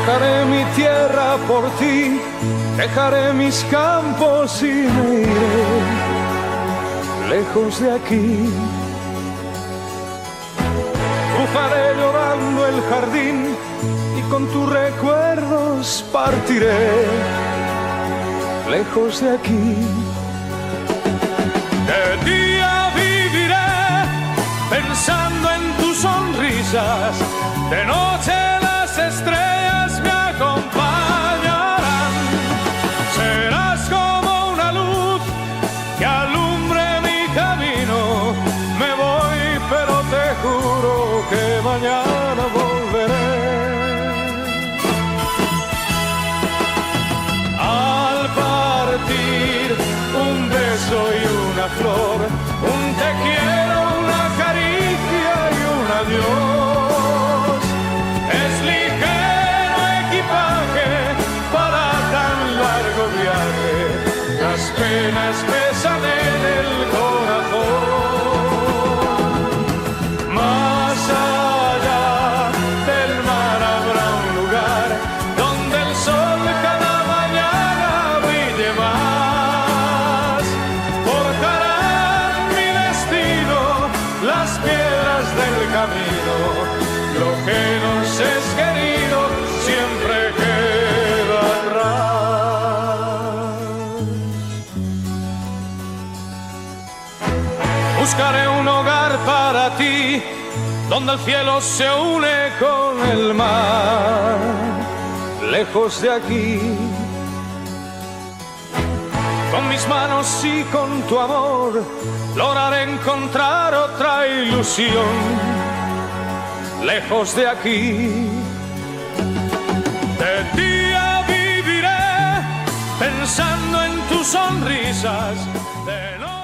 Dejaré mi tierra por ti, dejaré mis campos y me iré lejos de aquí. Cruzaré llorando el jardín y con tus recuerdos partiré lejos de aquí. De día viviré pensando en tus sonrisas, de noche las estrellas me acompañarán. Serás como una luz que alumbre mi camino. Me voy, pero te juro que mañana volveré. Al partir, un beso y una flor, un te quiero, una caricia y un adiós. Es ligero equipaje para tan largo viaje, las penas pesan en el corazón. Más allá del mar habrá un lugar donde el sol cada mañana brille más. Forjarán mi destino las piedras del camino, lo que nos es querido siempre queda atrás. Buscaré un hogar para ti, donde el cielo se une con el mar, lejos de aquí. Con mis manos y con tu amor lograré encontrar otra ilusión, lejos de aquí. De día viviré pensando en tus sonrisas, de noche